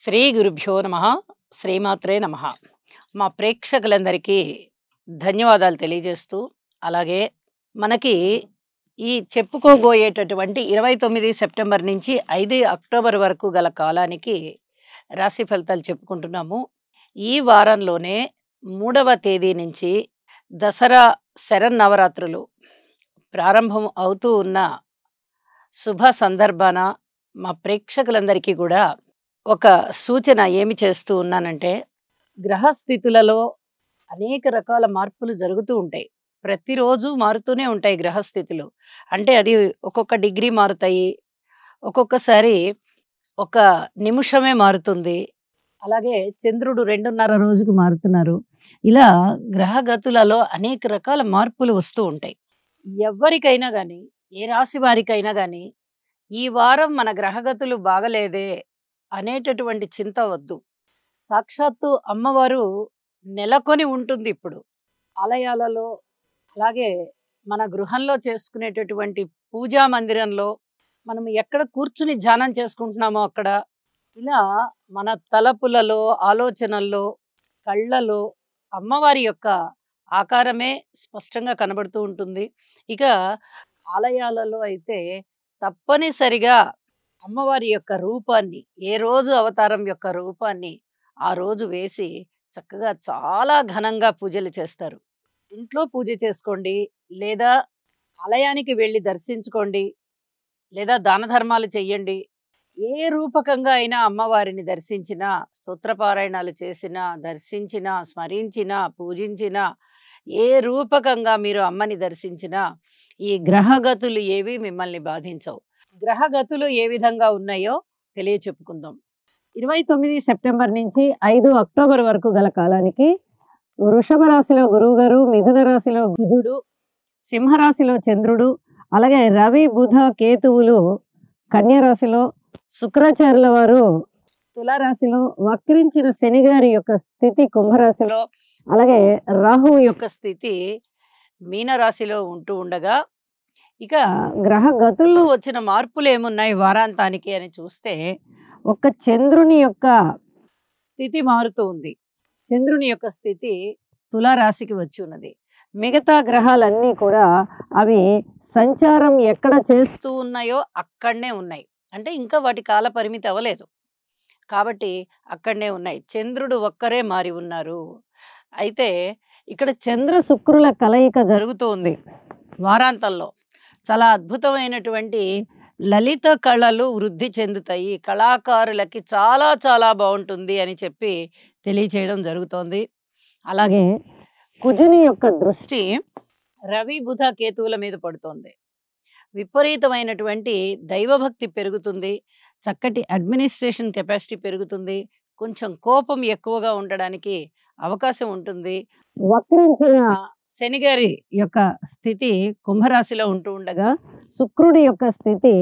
శ్రీ గురుభ్యో నమః. శ్రీమాత్రే నమః. మా ప్రేక్షకులందరికీ ధన్యవాదాలు తెలియజేస్తూ, అలాగే మనకి ఈ చెప్పుకోబోయేటటువంటి 29 సెప్టెంబర్ నుంచి 5 అక్టోబర్ వరకు గల కాలానికి రాశి ఫలితాలు చెప్పుకుంటున్నాము. ఈ వారంలోనే 3వ తేదీ నుంచి దసరా శరన్నవరాత్రులు ప్రారంభం అవుతూ ఉన్న శుభ సందర్భాన మా ప్రేక్షకులందరికీ కూడా ఒక సూచన ఏమి చేస్తూ ఉన్నానంటే, గ్రహస్థితులలో అనేక రకాల మార్పులు జరుగుతూ ఉంటాయి. ప్రతిరోజు మారుతూనే ఉంటాయి గ్రహస్థితులు. అంటే అది ఒక్కొక్క డిగ్రీ మారుతాయి, ఒక్కొక్కసారి ఒక నిమిషమే మారుతుంది. అలాగే చంద్రుడు 2.5 రోజుకు మారుతున్నారు. ఇలా గ్రహగతులలో అనేక రకాల మార్పులు వస్తూ ఉంటాయి. ఎవరికైనా కానీ, ఏ రాశి వారికైనా కానీ, ఈ వారం మన గ్రహగతులు బాగలేదే అనేటటువంటి చింత వద్దు. సాక్షాత్తు అమ్మవారు నెలకొని ఉంటుంది ఇప్పుడు ఆలయాలలో, అలాగే మన గృహంలో చేసుకునేటటువంటి పూజా మందిరంలో, మనం ఎక్కడ కూర్చుని ధ్యానం చేసుకుంటున్నామో అక్కడ, ఇలా మన తలపులలో, ఆలోచనల్లో, కళ్ళలో అమ్మవారి యొక్క ఆకారమే స్పష్టంగా కనబడుతూ ఉంటుంది. ఇక ఆలయాలలో అయితే తప్పనిసరిగా అమ్మవారి యొక్క రూపాన్ని, ఏ రోజు అవతారం యొక్క రూపాన్ని ఆ రోజు వేసి చక్కగా చాలా ఘనంగా పూజలు చేస్తారు. ఇంట్లో పూజ చేసుకోండి, లేదా ఆలయానికి వెళ్ళి దర్శించుకోండి, లేదా దాన ధర్మాలు చెయ్యండి. ఏ రూపకంగా అయినా అమ్మవారిని దర్శించినా, స్తోత్రపారాయణాలు చేసినా, దర్శించినా, స్మరించినా, పూజించినా, ఏ రూపకంగా మీరు అమ్మని దర్శించినా ఈ గ్రహగతులు ఏవి మిమ్మల్ని బాధించవు. గ్రహగతులు ఏ విధంగా ఉన్నాయో తెలియచెప్పుకుందాం. 29 సెప్టెంబర్ నుంచి 5 అక్టోబర్ వరకు గల కాలానికి వృషభ రాశిలో గురువు గారు, మిథున రాశిలో బుధుడు, సింహరాశిలో చంద్రుడు, అలాగే రవి, బుధ, కేతువులు కన్యా రాశిలో, శుక్రాచార్యుల వారు తులారాశిలో, వక్రించిన శని గారి యొక్క స్థితి కుంభరాశిలో, అలాగే రాహువు యొక్క స్థితి మీనరాశిలో ఉంటూ ఉండగా, ఇక గ్రహ గతుల్లో వచ్చిన మార్పులు ఏమున్నాయి వారాంతానికి అని చూస్తే, ఒక్క చంద్రుని యొక్క స్థితి మారుతూ ఉంది. చంద్రుని యొక్క స్థితి తులారాశికి వచ్చి ఉన్నది. మిగతా గ్రహాలన్నీ కూడా అవి సంచారం ఎక్కడ చేస్తూ ఉన్నాయో అక్కడనే ఉన్నాయి. అంటే ఇంకా వాటి కాల పరిమితి అవ్వలేదు కాబట్టి అక్కడనే ఉన్నాయి. చంద్రుడు ఒక్కరే మారి ఉన్నారు. అయితే ఇక్కడ చంద్ర శుక్రుల కలయిక జరుగుతూ ఉంది వారాంతంలో. చాలా అద్భుతమైనటువంటి లలిత కళలు వృద్ధి చెందుతాయి, కళాకారులకి చాలా చాలా బాగుంటుంది అని చెప్పి తెలియచేయడం జరుగుతోంది. అలాగే కుజుని యొక్క దృష్టి రవి, బుధ, కేతువుల మీద పడుతోంది. విపరీతమైనటువంటి దైవభక్తి పెరుగుతుంది, చక్కటి అడ్మినిస్ట్రేషన్ కెపాసిటీ పెరుగుతుంది, కొంచెం కోపం ఎక్కువగా ఉండడానికి అవకాశం ఉంటుంది. వక్రించిన శని గారి యొక్క స్థితి కుంభరాశిలో ఉంటూ ఉండగా, శుక్రుడి యొక్క స్థితి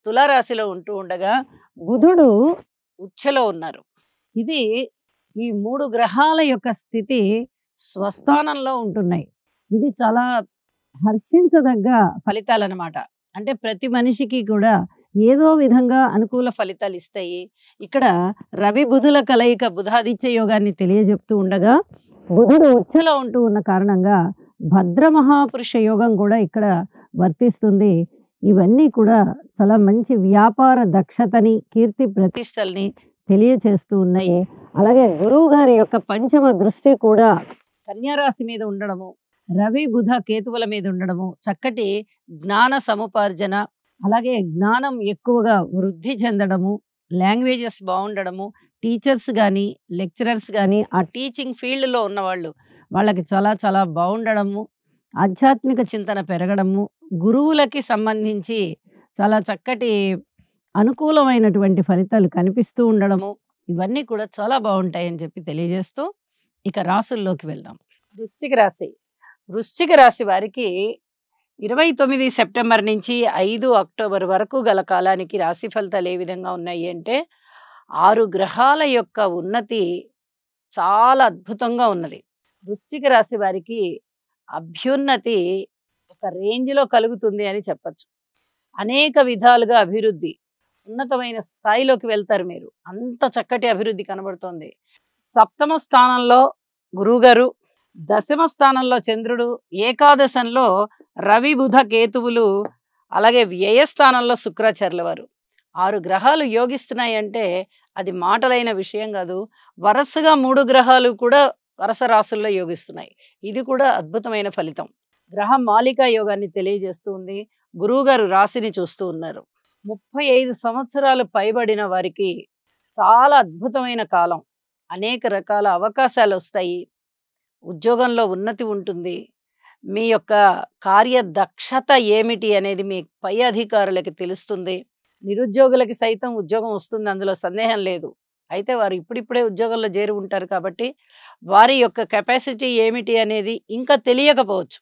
తులారాశిలో ఉంటూ ఉండగా, బుధుడు ఉచ్చలో ఉన్నారు. ఇది ఈ 3 గ్రహాల యొక్క స్థితి స్వస్థానంలో ఉంటున్నాయి. ఇది చాలా హర్షించదగ్గ ఫలితాలు అన్నమాట. అంటే ప్రతి మనిషికి కూడా ఏదో విధంగా అనుకూల ఫలితాలు ఇస్తాయి. ఇక్కడ రవి బుధుల కలయిక బుధాదిత్య యోగాన్ని తెలియజెప్తూ ఉండగా, బుధుడు ఉచ్చలో ఉంటూ ఉన్న కారణంగా భద్ర మహాపురుష యోగం కూడా ఇక్కడ వర్తిస్తుంది. ఇవన్నీ కూడా చాలా మంచి వ్యాపార దక్షతని, కీర్తి ప్రతిష్టల్ని తెలియచేస్తూ ఉన్నాయి. అలాగే గురువు గారి యొక్క పంచమ దృష్టి కూడా కన్యారాశి మీద ఉండడము, రవి, బుధ, కేతువుల మీద ఉండడము, చక్కటి జ్ఞాన సముపార్జన, అలాగే జ్ఞానం ఎక్కువగా వృద్ధి చెందడము, లాంగ్వేజెస్ బాగుండడము, టీచర్స్ కానీ, లెక్చరర్స్ కానీ, ఆ టీచింగ్ ఫీల్డ్లో ఉన్నవాళ్ళు వాళ్ళకి చాలా చాలా బాగుండడము, ఆధ్యాత్మిక చింతన పెరగడము, గురువులకి సంబంధించి చాలా చక్కటి అనుకూలమైనటువంటి ఫలితాలు కనిపిస్తూ ఉండడము, ఇవన్నీ కూడా చాలా బాగుంటాయని చెప్పి తెలియజేస్తూ ఇక రాసుల్లోకి వెళ్దాం. వృశ్చిక రాశి. వృశ్చిక రాశి వారికి 29 సెప్టెంబర్ నుంచి 5 అక్టోబర్ వరకు గల కాలానికి రాశి ఫలితాలు ఏ విధంగా ఉన్నాయి అంటే, 6 గ్రహాల యొక్క ఉన్నతి చాలా అద్భుతంగా ఉన్నది. వృశ్చిక రాశి వారికి అభ్యున్నతి ఒక రేంజ్లో కలుగుతుంది అని చెప్పచ్చు. అనేక విధాలుగా అభివృద్ధి, ఉన్నతమైన స్థాయిలోకి వెళ్తారు మీరు. అంత చక్కటి అభివృద్ధి కనబడుతోంది. సప్తమ స్థానంలో గురువుగారు, దశమ స్థానంలో చంద్రుడు, ఏకాదశంలో రవి, బుధ, కేతువులు, అలాగే వ్యయస్థానంలో శుక్రాచార్యుల వారు. 6 గ్రహాలు యోగిస్తున్నాయంటే అది మాటలైన విషయం కాదు. వరుసగా 3 గ్రహాలు కూడా వరుస రాసుల్లో యోగిస్తున్నాయి. ఇది కూడా అద్భుతమైన ఫలితం. గ్రహ మాలికా యోగాన్ని తెలియజేస్తూ ఉంది. గురువుగారు రాశిని చూస్తూ ఉన్నారు. 35 సంవత్సరాలు పైబడిన వారికి చాలా అద్భుతమైన కాలం. అనేక రకాల అవకాశాలు వస్తాయి. ఉద్యోగంలో ఉన్నతి ఉంటుంది. మీ యొక్క కార్యదక్షత ఏమిటి అనేది మీ పై అధికారులకి తెలుస్తుంది. నిరుద్యోగులకి సైతం ఉద్యోగం వస్తుంది, అందులో సందేహం లేదు. అయితే వారు ఇప్పుడిప్పుడే ఉద్యోగంలో చేరి ఉంటారు కాబట్టి వారి యొక్క కెపాసిటీ ఏమిటి అనేది ఇంకా తెలియకపోవచ్చు.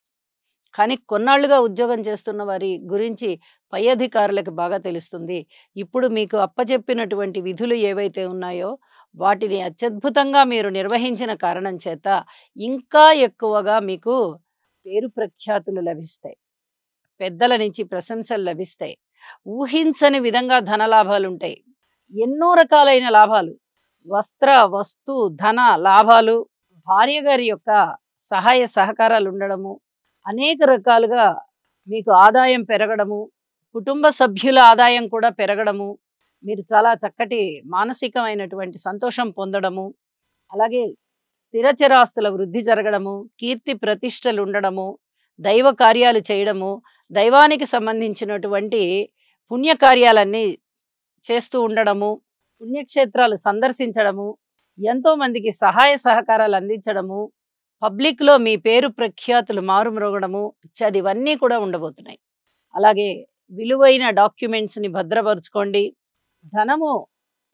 కానీ కొన్నాళ్లుగా ఉద్యోగం చేస్తున్న వారి గురించి పై అధికారులకు బాగా తెలుస్తుంది. ఇప్పుడు మీకు అప్పచెప్పినటువంటి విధులు ఏవైతే ఉన్నాయో వాటిని అత్యద్భుతంగా మీరు నిర్వహించిన కారణం చేత ఇంకా ఎక్కువగా మీకు పేరు ప్రఖ్యాతులు లభిస్తాయి. పెద్దల నుంచి ప్రశంసలు లభిస్తాయి. ఊహించని విధంగా ధనలాభాలుంటాయి. ఎన్నో రకాలైన లాభాలు, వస్త్ర, వస్తు, ధన లాభాలు, భార్య గారి యొక్క సహాయ సహకారాలు ఉండడము, అనేక రకాలుగా మీకు ఆదాయం పెరగడము, కుటుంబ సభ్యుల ఆదాయం కూడా పెరగడము, మీరు చాలా చక్కటి మానసికమైనటువంటి సంతోషం పొందడము, అలాగే స్థిరచరాస్తుల వృద్ధి జరగడము, కీర్తి ప్రతిష్టలు ఉండడము, దైవ కార్యాలు చేయడము, దైవానికి సంబంధించినటువంటి పుణ్యకార్యాలన్నీ చేస్తూ ఉండడము, పుణ్యక్షేత్రాలు సందర్శించడము, ఎంతోమందికి సహాయ సహకారాలు అందించడము, పబ్లిక్లో మీ పేరు ప్రఖ్యాతులు మారుమ్రోగడము, ఇవన్నీ కూడా ఉండబోతున్నాయి. అలాగే విలువైన డాక్యుమెంట్స్ని భద్రపరుచుకోండి. ధనము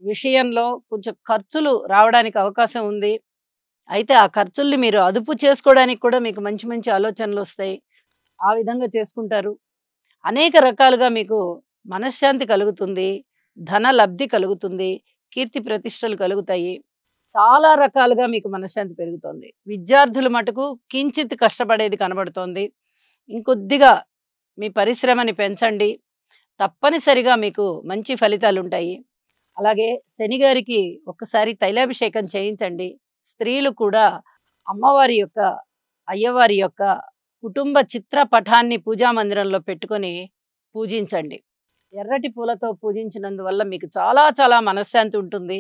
విషయంలో కొంచెం ఖర్చులు రావడానికి అవకాశం ఉంది. అయితే ఆ ఖర్చుల్ని మీరు అదుపు చేసుకోవడానికి కూడా మీకు మంచి మంచి ఆలోచనలు వస్తాయి. ఆ విధంగా చేసుకుంటారు. అనేక రకాలుగా మీకు మనశ్శాంతి కలుగుతుంది, ధన లబ్ధి కలుగుతుంది, కీర్తి ప్రతిష్టలు కలుగుతాయి. చాలా రకాలుగా మీకు మనశ్శాంతి పెరుగుతోంది. విద్యార్థులు మటుకు కించిత్ కష్టపడేది కనబడుతోంది. ఇంకొద్దిగా మీ పరిశ్రమని పెంచండి, తప్పనిసరిగా మీకు మంచి ఫలితాలు ఉంటాయి. అలాగే శని గారికి ఒక్కసారి తైలాభిషేకం చేయించండి. స్త్రీలు కూడా అమ్మవారి యొక్క, అయ్యవారి యొక్క కుటుంబ చిత్రపటాన్ని పూజా మందిరంలో పెట్టుకొని పూజించండి. ఎర్రటి పూలతో పూజించినందువల్ల మీకు చాలా చాలా మనశ్శాంతి ఉంటుంది.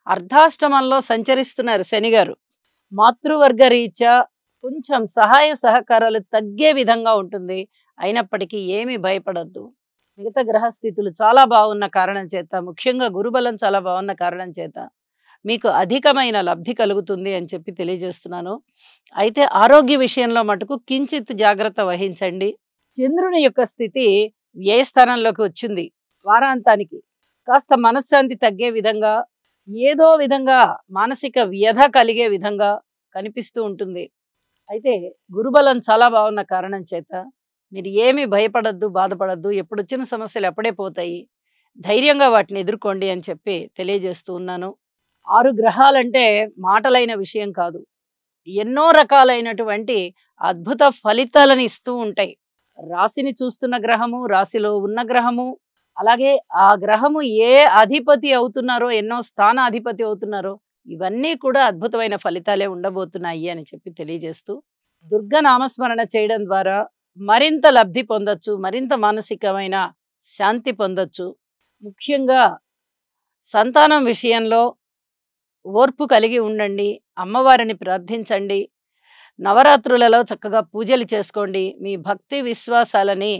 అర్ధాష్టమంలో సంచరిస్తున్నారు శనిగారు. మాతృవర్గ రీత్యా కొంచెం సహాయ సహకారాలు తగ్గే విధంగా ఉంటుంది. అయినప్పటికీ ఏమీ భయపడద్దు. మిగతా గ్రహస్థితులు చాలా బాగున్న కారణం చేత, ముఖ్యంగా గురుబలం చాలా బాగున్న కారణం చేత మీకు అధికమైన లబ్ధి కలుగుతుంది అని చెప్పి తెలియజేస్తున్నాను. అయితే ఆరోగ్య విషయంలో మటుకు కించిత్ జాగ్రత్త వహించండి. చంద్రుని యొక్క స్థితి వ్యయస్థానంలోకి వచ్చింది. వారాంతానికి కాస్త మనశ్శాంతి తగ్గే విధంగా, ఏదో విధంగా మానసిక వ్యధ కలిగే విధంగా కనిపిస్తూ ఉంటుంది. అయితే గురుబలం చాలా బాగున్న కారణం చేత మీరు ఏమీ భయపడద్దు, బాధపడద్దు. ఎప్పుడొచ్చిన సమస్యలు అప్పుడే పోతాయి. ధైర్యంగా వాటిని ఎదుర్కోండి అని చెప్పి తెలియజేస్తూ ఉన్నాను. 6 గ్రహాలంటే మాటలైన విషయం కాదు. ఎన్నో రకాలైనటువంటి అద్భుత ఫలితాలను ఇస్తూ ఉంటాయి. రాశిని చూస్తున్న గ్రహము, రాశిలో ఉన్న గ్రహము, అలాగే ఆ గ్రహము ఏ అధిపతి అవుతున్నారో, ఎన్నో స్థానాధిపతి అవుతున్నారో, ఇవన్నీ కూడా అద్భుతమైన ఫలితాలే ఉండబోతున్నాయి అని చెప్పి తెలియజేస్తూ, దుర్గా నామస్మరణ చేయడం ద్వారా మరింత లబ్ధి పొందొచ్చు, మరింత మానసికమైన శాంతి పొందొచ్చు. ముఖ్యంగా సంతానం విషయంలో ఓర్పు కలిగి ఉండండి. అమ్మవారిని ప్రార్థించండి. నవరాత్రులలో చక్కగా పూజలు చేసుకోండి. మీ భక్తి విశ్వాసాలని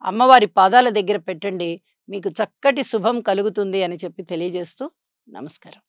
అమ్మవారి పాదాల దగ్గర పెట్టండి. మీకు చక్కటి శుభం కలుగుతుంది అని చెప్పి తెలియజేస్తూ నమస్కారం.